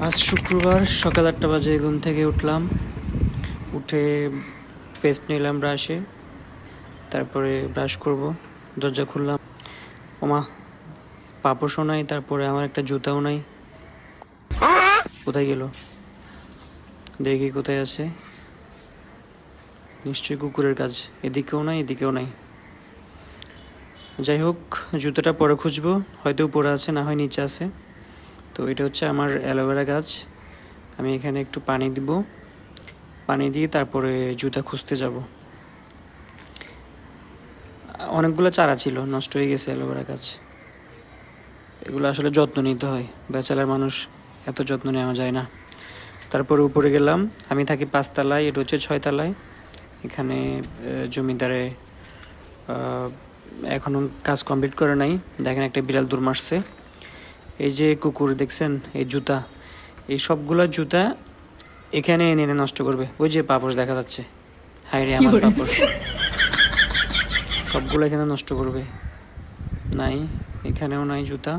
আজ শুক্রবার সকাল ৮টা বাজে ঘুম থেকে উঠলাম। উঠে পেস্ট নিলাম ব্রাশে, তারপরে ব্রাশ করব। দরজা খুললাম, ওমা পাপোশও নাই, তারপরে আমার একটা জুতাও নাই। কোথায় গেল? দেখি কোথায় আছে। নিশ্চয়ই কুকুরের কাজ। এদিকেও নাই, এদিকেও নাই। যাই হোক, জুতোটা পরে খুঁজবো, হয়তো উপরে আছে, না হয় নিচে আছে। তো এটা হচ্ছে আমার অ্যালোভেরা গাছ। আমি এখানে একটু পানি দিব, পানি দিয়ে তারপরে জুতা খুঁজতে যাব। অনেকগুলো চারা ছিল, নষ্ট হয়ে গেছে অ্যালোভেরা গাছ। এগুলো আসলে যত্ন নিতে হয়, ব্যাচেলার মানুষ, এত যত্ন নেওয়া যায় না। তারপরে উপরে গেলাম। আমি থাকি 5 তলায়, এটা হচ্ছে 6 তলায়। এখানে জমিদারে এখনও কাজ কমপ্লিট করে নাই। দেখেন একটা বিড়াল দৌড় মারছে। এই যে কুকুর দেখছেন, এই জুতা, এই সবগুলা জুতা এখানে এনে এনে নষ্ট করবে। ওই যে পাপোশ দেখা যাচ্ছে, হায় রে আমার পাপোশ, সবগুলো এখানে নষ্ট করবে। নাই, এখানেও নাই জুতা।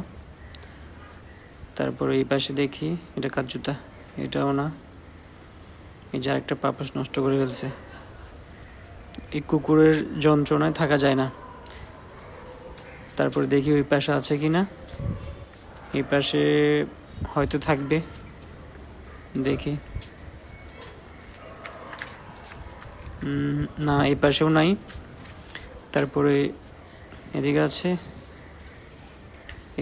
তারপরে এই পাশে দেখি, এটা কার জুতা? এটাও না। এই যে আরেকটা পাপোশ নষ্ট করে ফেলছে। এই কুকুরের যন্ত্রণায় থাকা যায় না। তারপরে দেখি ওই পাশে আছে কি না। এই পাশে হয়তো থাকবে, দেখি। না, এই পাশেও নাই। তারপরে এদিকে আছে,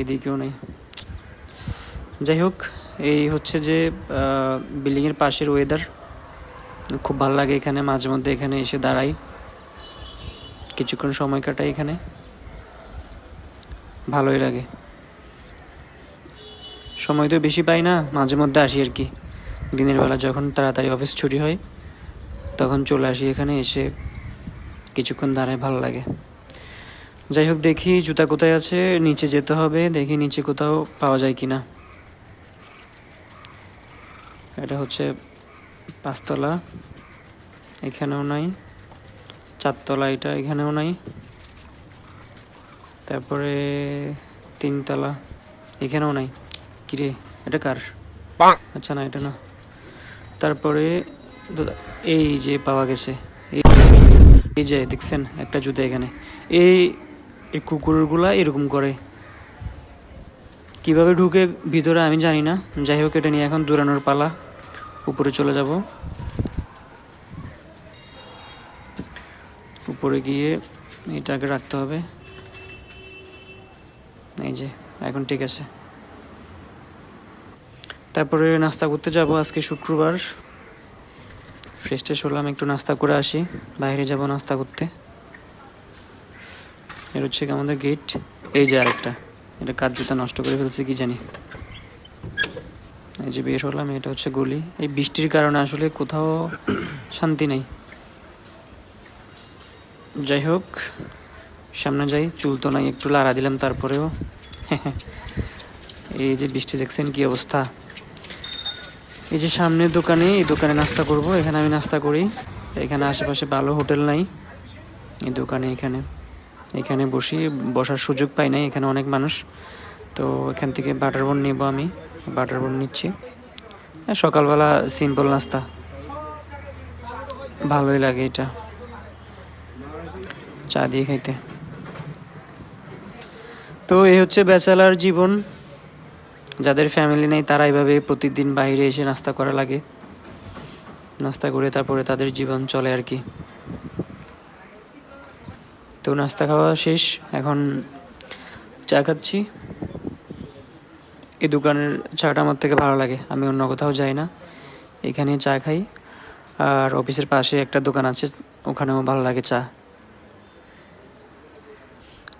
এদিকেও নেই। যাই হোক, এই হচ্ছে যে বিল্ডিংয়ের পাশের ওয়েদার। খুব ভালো লাগে এখানে, মাঝে মধ্যে এখানে এসে দাঁড়াই, কিছুক্ষণ সময় কাটাই এখানে, ভালোই লাগে। সময় তো বেশি পাই না, মাঝে মধ্যে আসি আর কি। দিনের বেলা যখন তাড়াতাড়ি অফিস ছুটি হয় তখন চলে আসি এখানে, এসে কিছুক্ষণ দাঁড়ায়, ভালো লাগে। যাই হোক, দেখি জুতা কোথায় আছে। নিচে যেতে হবে, দেখি নিচে কোথাও পাওয়া যায় কি না। এটা হচ্ছে 5 তলা, এখানেও নাই। 4 তলা, এটা এখানেও নাই। তারপরে 3 তলা, এখানেও নাই। কিরে, এটা কার? আচ্ছা না, এটা না। তারপরে এই যে পাওয়া গেছে, এই যে দেখছেন একটা জুতা এখানে। এই এই কুকুরগুলা এরকম করে, কিভাবে ঢুকে ভিতরে আমি জানি না। যাই হোক, এটা নিয়ে এখন দৌড়ানোর পালা। উপরে চলে যাব। উপরে গিয়ে এটাকে রাখতে হবে। এই যে এখন ঠিক আছে। তারপরে নাস্তা করতে যাব, আজকে শুক্রবার। ফ্রেশ ট্রেশ হলাম, একটু নাস্তা করে আসি, বাইরে যাব নাস্তা করতে। এর হচ্ছে আমাদের গেট। এই যে আরেকটা, এটা কার জুতা নষ্ট করে ফেলছে কি জানি। এই যে বের হলাম, এটা হচ্ছে গলি। এই বৃষ্টির কারণে আসলে কোথাও শান্তি নেই। যাই হোক, সামনে যাই। চুল তো নাই, একটু লাড়া দিলাম তারপরেও। এই যে বৃষ্টি দেখছেন কি অবস্থা। এই যে সামনের দোকানে, এই দোকানে নাস্তা করব। এখানে আমি নাস্তা করি। এখানে আশেপাশে ভালো হোটেল নাই। এই দোকানে এখানে বসার সুযোগ পাই নাই, এখানে অনেক মানুষ। তো এখান থেকে বাটার বন নিব, আমি বাটার বন নিচ্ছি। সকালবেলা সিম্পল নাস্তা, ভালোই লাগে এটা চা দিয়ে খাইতে। তো এই হচ্ছে ব্যাচেলার জীবন। যাদের ফ্যামিলি নেই তারা এইভাবে প্রতিদিন বাইরে এসে নাস্তা করা লাগে। নাস্তা করে তারপরে তাদের জীবন চলে আর কি। তো নাস্তা খাওয়া শেষ, এখন চা খাচ্ছি। এই দোকানের চাটা আমার থেকে ভালো লাগে, আমি অন্য কোথাও যাই না, এখানে চা খাই। আর অফিসের পাশে একটা দোকান আছে, ওখানেও ভালো লাগে চা।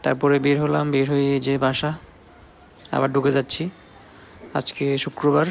তারপরে বের হলাম, বের হয়ে যে বাসা, আবার ঢুকে যাচ্ছি। আজকে শুক্রবার।